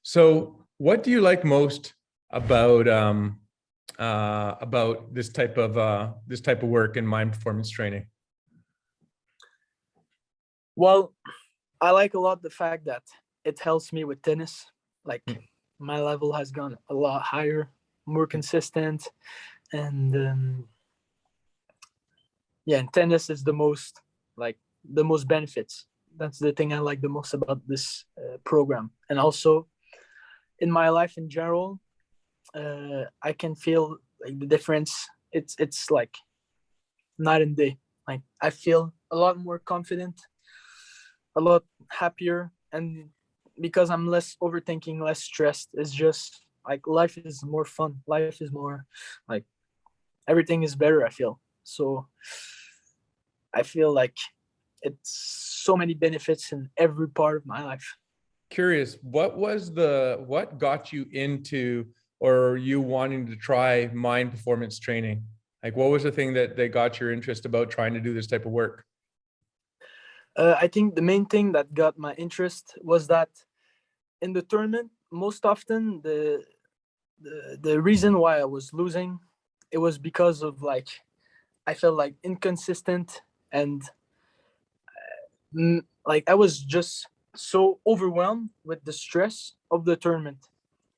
So what do you like most about this type of work in mind performance training? Well, I like a lot the fact that it helps me with tennis. Like Mm. my level has gone a lot higher, more consistent, and yeah, and tennis is the most benefits. That's the thing I like the most about this program, and also in my life in general, I can feel like the difference. It's like night and day. Like I feel a lot more confident, a lot happier, and because I'm less overthinking, less stressed, it's just like life is more fun. Life is more like everything is better, I feel. So I feel like it's so many benefits in every part of my life. Curious, what got you into or you wanting to try mind performance training? Like what was the thing that got your interest about trying to do this type of work? I think the main thing that got my interest was that in the tournament, most often the reason why I was losing, it was because of like I felt like inconsistent and like I was just so overwhelmed with the stress of the tournament.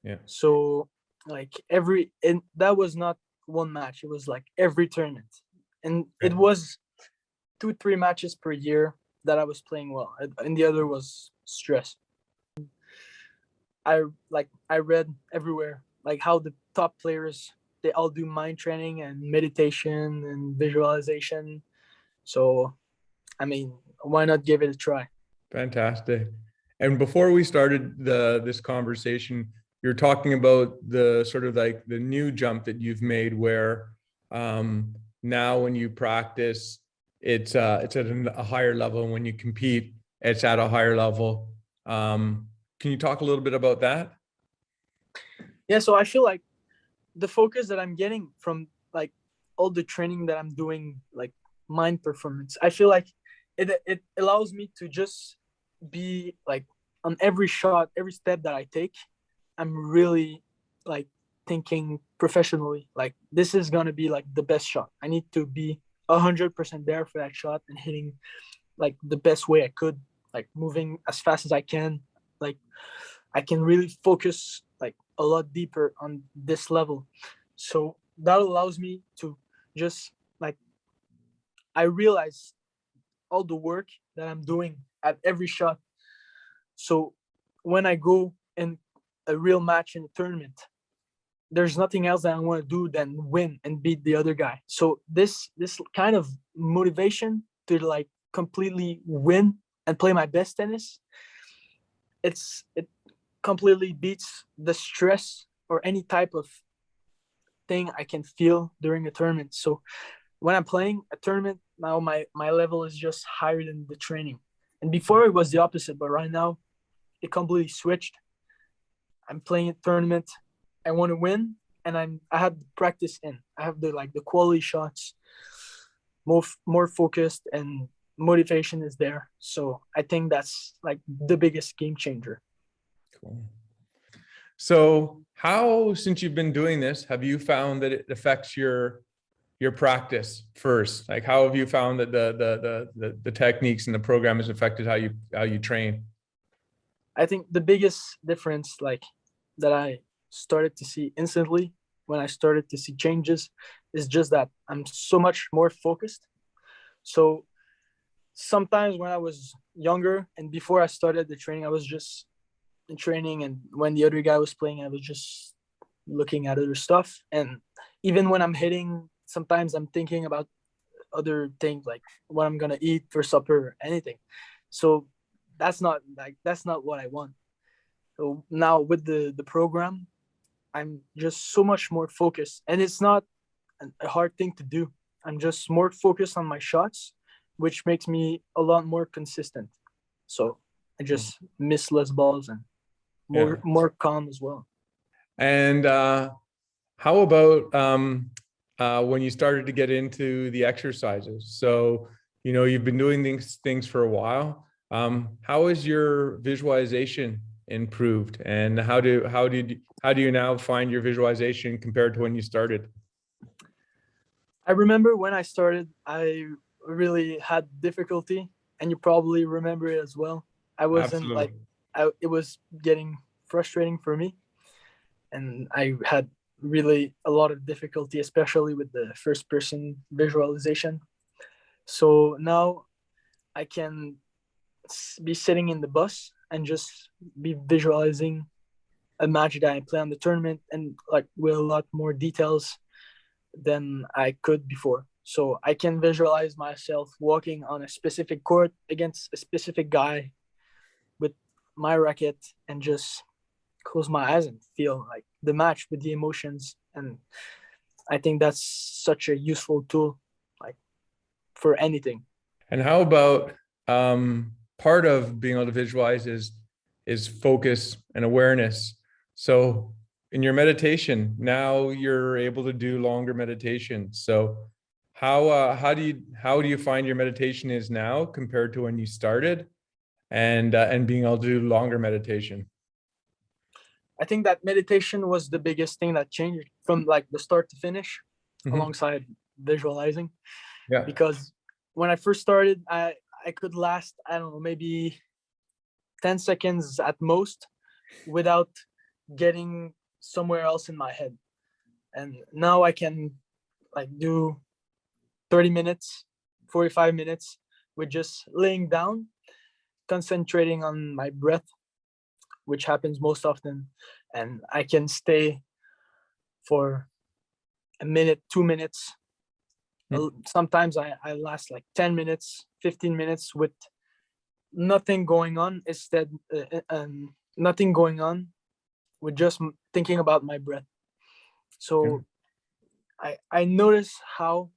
Yeah. So like and that was not one match, it was like every tournament, and it was 2-3 matches per year that I was playing well, and the other was stress. I read everywhere like how the top players, they all do mind training and meditation and visualization. So I mean, why not give it a try? Fantastic. And before we started this conversation, you're talking about the sort of like the new jump that you've made where now when you practice, it's at a higher level. And when you compete, it's at a higher level. Can you talk a little bit about that? Yeah, so I feel like the focus that I'm getting from like all the training that I'm doing, like mind performance, I feel like it allows me to just be like on every shot, every step that I take, I'm really like thinking professionally. Like this is gonna be like the best shot. I need to be 100% there for that shot and hitting like the best way I could, like moving as fast as I can. Like I can really focus like a lot deeper on this level. So that allows me to just like I realize all the work that I'm doing at every shot. So when I go in a real match in a tournament, there's nothing else that I want to do than win and beat the other guy. So this kind of motivation to like completely win and play my best tennis, it completely beats the stress or any type of thing I can feel during a tournament. So when I'm playing a tournament, now my level is just higher than the training. And before it was the opposite, but right now it completely switched. I'm playing a tournament, I want to win, and I have the practice in. I have the quality shots, more focused, and motivation is there. So I think that's like the biggest game changer. Cool. So how, since you've been doing this, have you found that it affects your practice first? Like how have you found that the techniques and the program has affected how you train? I think the biggest difference like that I started to see instantly when I started to see changes is just that I'm so much more focused. So sometimes when I was younger and before I started the training, I was just in training, and when the other guy was playing, I was just looking at other stuff. And even when I'm hitting, sometimes I'm thinking about other things like what I'm gonna eat for supper or anything. So that's not what I want. So now with the program, I'm just so much more focused, and it's not a hard thing to do. I'm just more focused on my shots, which makes me a lot more consistent. So I just miss less balls and Yeah. more calm as well. And how about when you started to get into the exercises? So, you've been doing these things for a while. How has your visualization improved, and how do you now find your visualization compared to when you started? I remember when I started, I really had difficulty, and you probably remember it as well. I wasn't like, Absolutely. it was getting frustrating for me, and I had really a lot of difficulty, especially with the first person visualization. So now I can be sitting in the bus and just be visualizing a match that I play on the tournament, and like with a lot more details than I could before. So I can visualize myself walking on a specific court against a specific guy with my racket and just close my eyes and feel like the match with the emotions. And I think that's such a useful tool, like for anything. And how about part of being able to visualize is focus and awareness. So in your meditation, now you're able to do longer meditation. So how do you find your meditation is now compared to when you started, and being able to do longer meditation? I think that meditation was the biggest thing that changed from like the start to finish, Mhm. alongside visualizing. Yeah. Because when I first started, I could last, I don't know, maybe 10 seconds at most without getting somewhere else in my head. And now I can like do 30 minutes, 45 minutes with just laying down, concentrating on my breath, which happens most often. And I can stay for a minute, 2 minutes. Sometimes I last like 10 minutes, 15 minutes with nothing going on, instead, nothing going on, with just thinking about my breath. So I notice how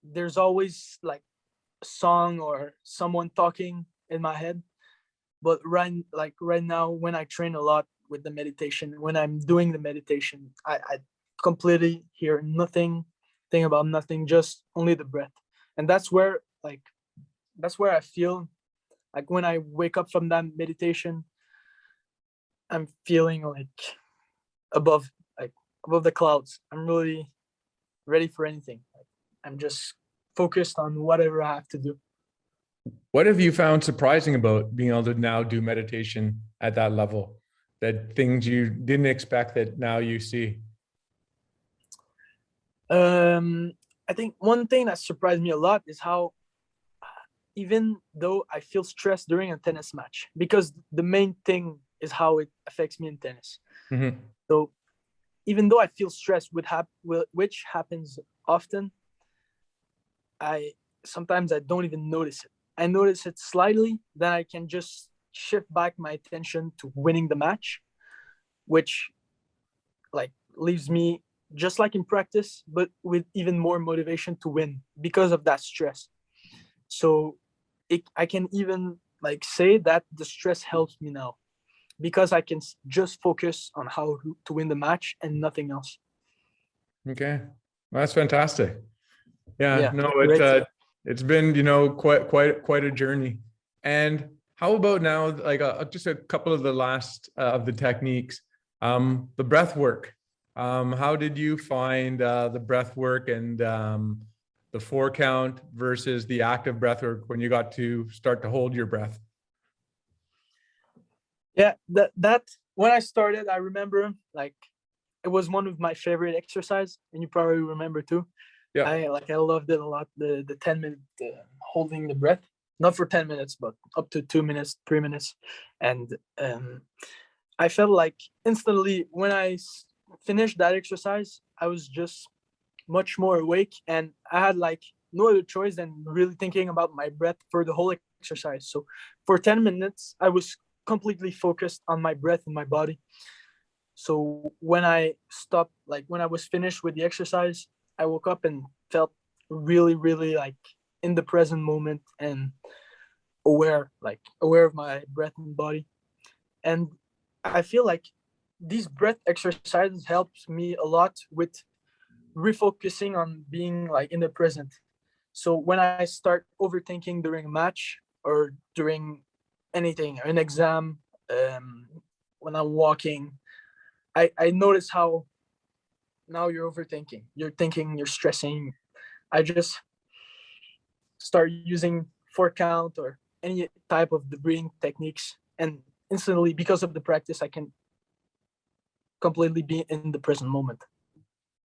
there's always like a song or someone talking in my head, but right now when I train a lot with the meditation, when I'm doing the meditation, I completely hear nothing, think about nothing, just only the breath. And that's where I feel like when I wake up from that meditation, I'm feeling like above, like above the clouds. I'm really ready for anything. Like, I'm just focused on whatever I have to do. What have you found surprising about being able to now do meditation at that level? That things you didn't expect that now you see? Um, I think one thing that surprised me a lot is how, even though I feel stressed during a tennis match, because the main thing is how it affects me in tennis. Mhm. So even though I feel stressed, which happens often, I sometimes I don't even notice it. I notice it slightly, then I can just shift back my attention to winning the match, which like leaves me just like in practice, but with even more motivation to win because of that stress. So I can even like say that the stress helps me now, because I can just focus on how to win the match and nothing else. Okay, well, that's fantastic. Yeah, Yeah, no, great. it's been, quite a journey. And how about now, like just a couple of the last of the techniques, the breath work. How did you find the breath work and the 4 count versus the active breath work when you got to start to hold your breath? Yeah, that when I started, I remember like it was one of my favorite exercise, and you probably remember too. Yeah. I loved it a lot. The 10 minute holding the breath, not for 10 minutes, but up to 2 minutes, 3 minutes, and I felt like instantly when I finished that exercise, I was just much more awake, and I had like no other choice than really thinking about my breath for the whole exercise. So for 10 minutes, I was completely focused on my breath and my body. So when I stopped, like when I was finished with the exercise, I woke up and felt really, really like in the present moment and aware of my breath and body. And I feel like these breath exercises helps me a lot with refocusing on being like in the present. So when I start overthinking during a match or during anything, an exam, um, when I'm walking. I notice how now you're overthinking. You're thinking, you're stressing. I just start using 4 count or any type of the breathing techniques, and instantly, because of the practice, I can completely be in the present moment.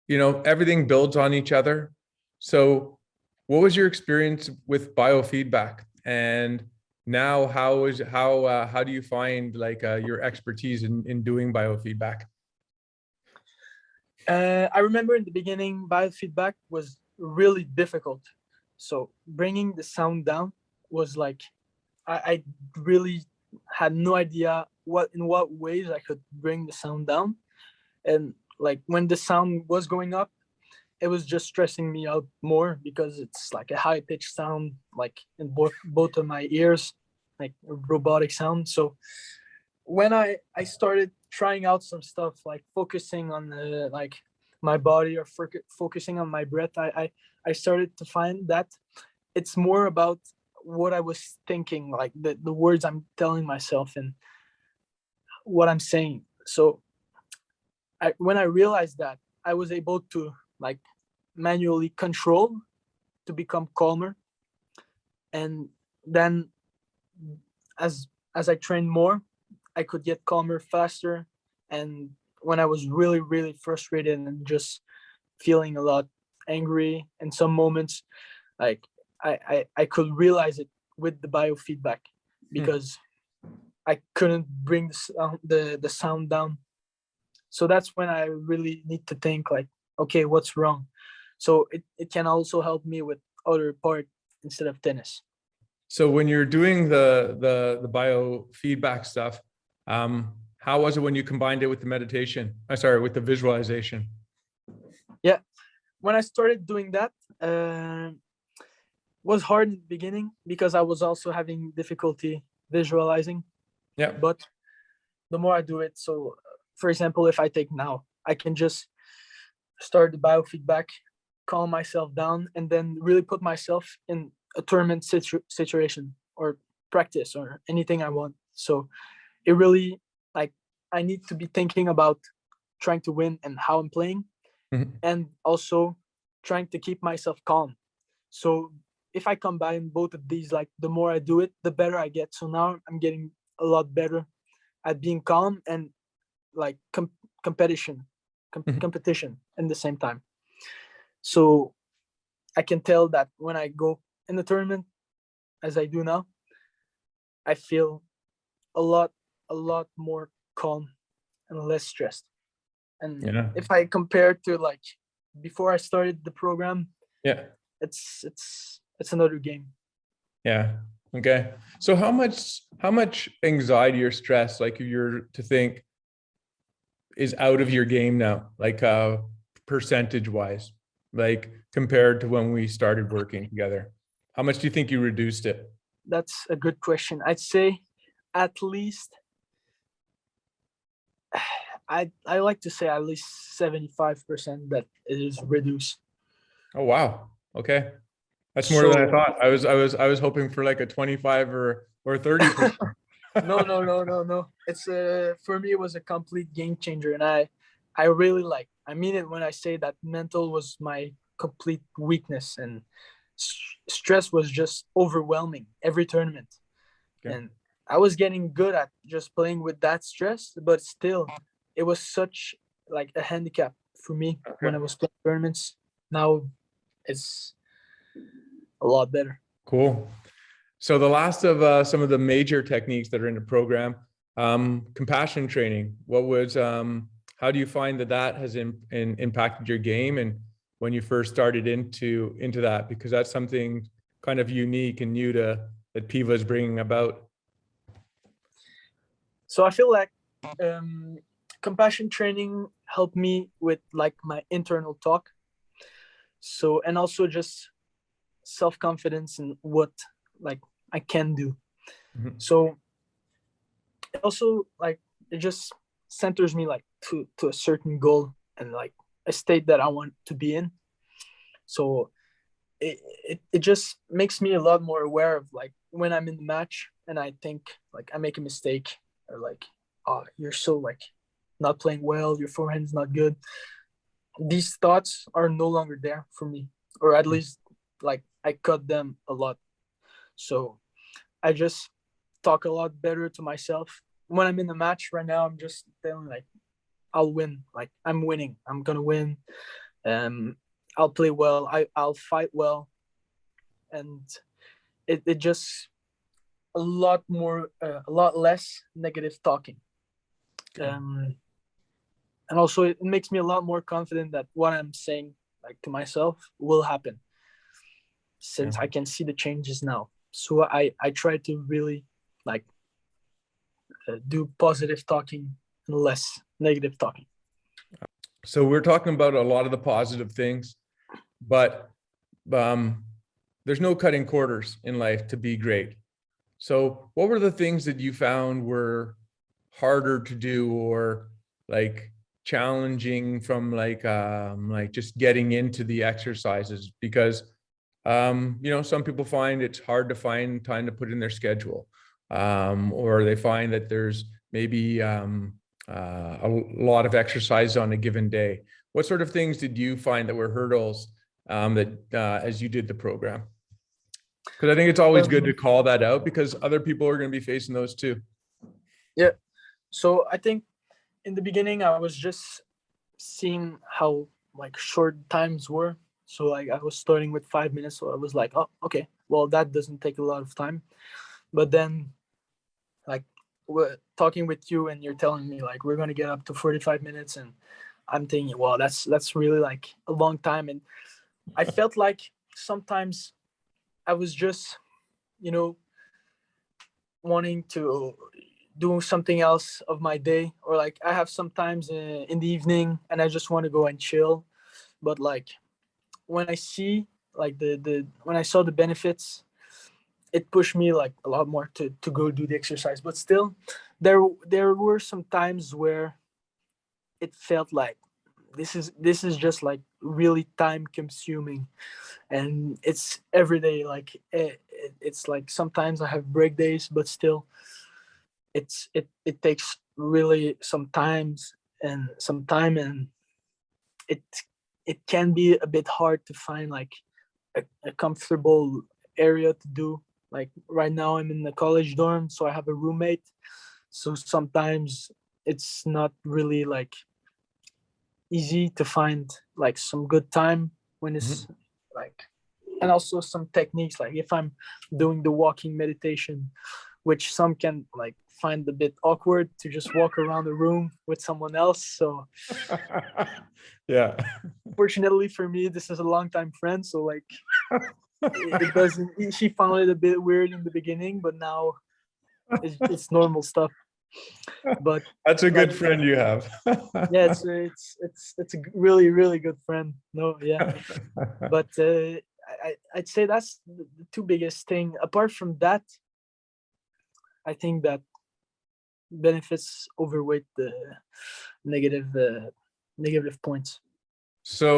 Everything builds on each other. So what was your experience with biofeedback? And now how do you find like your expertise in doing biofeedback? I remember in the beginning, biofeedback was really difficult. So bringing the sound down was like, I really had no idea in what ways I could bring the sound down. And like when the sound was going up, it was just stressing me out more because it's like a high pitched sound, like in both of my ears, like a robotic sound. So when I started trying out some stuff, like focusing on the like my body or focusing on my breath, I started to find that it's more about what I was thinking, like the words I'm telling myself and what I'm saying. So when I realized that, I was able to like manually control to become calmer. And then as I trained more, I could get calmer faster. And when I was really, really frustrated and just feeling a lot angry in some moments, like I could realize it with the biofeedback because I couldn't bring the sound down. So that's when I really need to think like, okay, what's wrong? So it can also help me with other part instead of tennis. So when you're doing the biofeedback stuff, how was it when you combined it with the meditation? With the visualization? Yeah, when I started doing that, was hard in the beginning because I was also having difficulty visualizing. Yeah. But the more I do it, so for example, if I take now, I can just start the biofeedback, calm myself down, and then really put myself in a tournament situation or practice or anything I want. So it really, like, I need to be thinking about trying to win and how I'm playing, and also trying to keep myself calm. So if I combine both of these, like the more I do it, the better I get. So now I'm getting a lot better at being calm and like competition in the same time. So I can tell that when I go in the tournament, as I do now, I feel a lot more calm and less stressed. And Yeah. if I compare to like before I started the program, Yeah. it's another game. Yeah. Okay. So how much anxiety or stress, like you're to think, is out of your game now, like percentage wise, like compared to when we started working together? How much do you think you reduced it? That's a good question. I'd say at least I like to say at least 75% that it is reduced. Oh wow. Okay. That's more than I So thought. I was hoping for like a 25 or 30%. no. It's for me it was a complete game changer, and I really I mean it when I say that mental was my complete weakness, and stress was just overwhelming every tournament. Okay. And I was getting good at just playing with that stress, but still it was such like a handicap for me when I was playing tournaments. Now it's a lot better. Cool. So the last of some of the major techniques that are in the program, compassion training. How do you find that has impacted your game, and when you first started into that? Because that's something kind of unique and new that Piiva is bringing about. So I feel like compassion training helped me with like my internal talk. So, and also just self-confidence in what like I can do. So also like it just centers me like to a certain goal and like a state that I want to be in. So it just makes me a lot more aware of like when I'm in the match and I think like I make a mistake, or like, oh, you're so like not playing well, your forehand's not good. These thoughts are no longer there for me, or at least like I cut them a lot. So I just talk a lot better to myself. When I'm in the match right now, I'm just telling like I'll win. Like I'm winning. I'm gonna win. Um, I'll play well. I'll fight well, and it just a lot less negative talking. Um, and also it makes me a lot more confident that what I'm saying like to myself will happen, Yeah. since I can see the changes now. So I try to really like do positive talking and less negative talking. So we're talking about a lot of the positive things, but there's no cutting corners in life to be great. So what were the things that you found were harder to do, or like challenging from like just getting into the exercises? Because you know, some people find it's hard to find time to put in their schedule, or they find that there's maybe a lot of exercise on a given day. What sort of things did you find that were hurdles that as you did the program? Because I think it's always good to call that out, because other people are going to be facing those too. Yeah. So I think in the beginning I was just seeing how like short times were. So like I was starting with 5 minutes, so I was like, oh, okay, well that doesn't take a lot of time. But then like we're talking with you and you're telling me like we're gonna get up to 45 minutes, and I'm thinking, well, that's really like a long time. And I felt like sometimes I was just, you know, wanting to do something else of my day, or like I have sometimes in the evening and I just want to go and chill. But like when I see like the when I saw the benefits, it pushed me like a lot more to go do the exercise. But still, there were some times where it felt like this is just like really time consuming, and it's every day. Like it's like sometimes I have break days, but still it takes really some time, and it it can be a bit hard to find like a comfortable area to do. Like right now I'm in the college dorm, so I have a roommate, so sometimes it's not really like easy to find like some good time when it's like, and also some techniques, like if I'm doing the walking meditation, which some can like find a bit awkward to just walk around the room with someone else. So Yeah. fortunately for me, this is a long time friend, so like it doesn't, she found it a bit weird in the beginning, but now it's normal stuff. But That's a good like, friend you have. yeah, it's a really really good friend. No, yeah. But I'd say that's the two biggest thing. Apart from that, I think that benefits overweight the negative negative points. So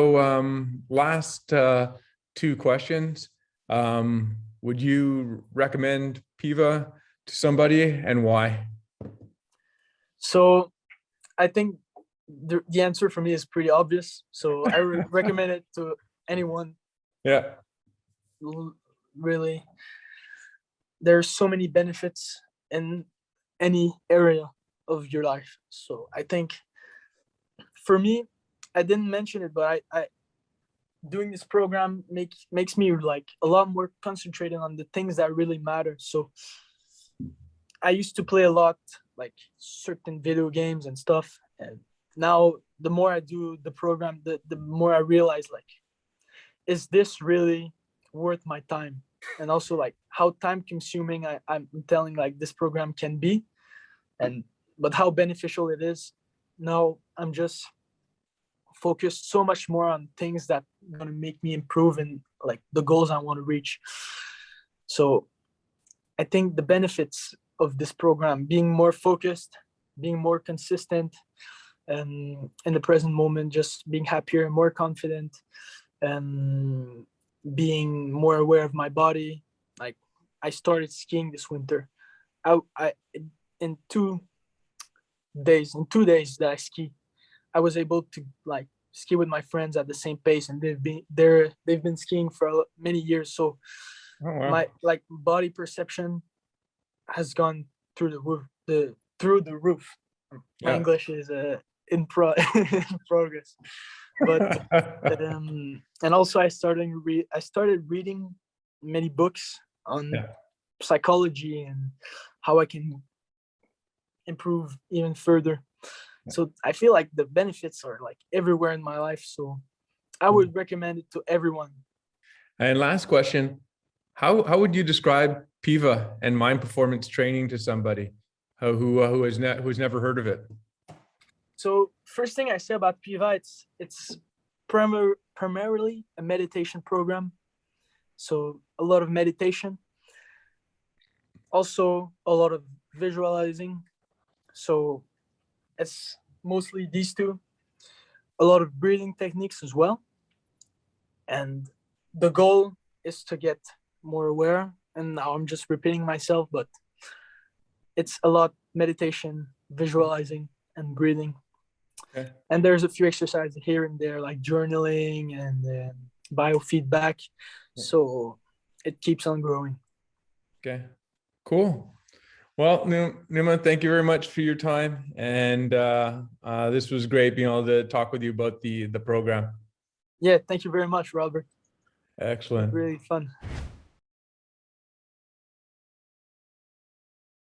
last two questions. Would you recommend Piiva to somebody, and why? So I think the answer for me is pretty obvious. So I recommend it to anyone. Yeah. Really, there's so many benefits in any area of your life. So I think for me, I didn't mention it, but I doing this program makes me like a lot more concentrated on the things that really matter. So I used to play a lot like certain video games and stuff, and now the more I do the program, the more I realize like, is this really worth my time? And also like how time consuming I'm telling like this program can be, and but how beneficial it is. Now I'm just focused so much more on things that are gonna make me improve and like the goals I want to reach. So I think the benefits of this program, being more focused, being more consistent, and in the present moment, just being happier, more confident, and being more aware of my body. Like I started skiing this winter. I in days, in 2 days that I ski, I was able to like ski with my friends at the same pace, and they've been skiing for many years. So Oh, wow. my like body perception has gone through the roof. My Yeah. English is in in progress, but and also I started reading many books on Yeah. psychology and how I can improve even further. So I feel like the benefits are like everywhere in my life. So I would recommend it to everyone. And last question, how would you describe Piiva and mind performance training to somebody who's never heard of it? So first thing I say about Piiva, it's primarily a meditation program. So a lot of meditation, also a lot of visualizing. So it's mostly these two, a lot of breathing techniques as well. And the goal is to get more aware. And now I'm just repeating myself, but it's a lot meditation, visualizing, and breathing. Okay. And there's a few exercises here and there, like journaling and biofeedback. So it keeps on growing. Okay, cool. Well, Numa, thank you very much for your time. And this was great being able to talk with you about the program. Yeah, thank you very much, Robert. Excellent. Really fun.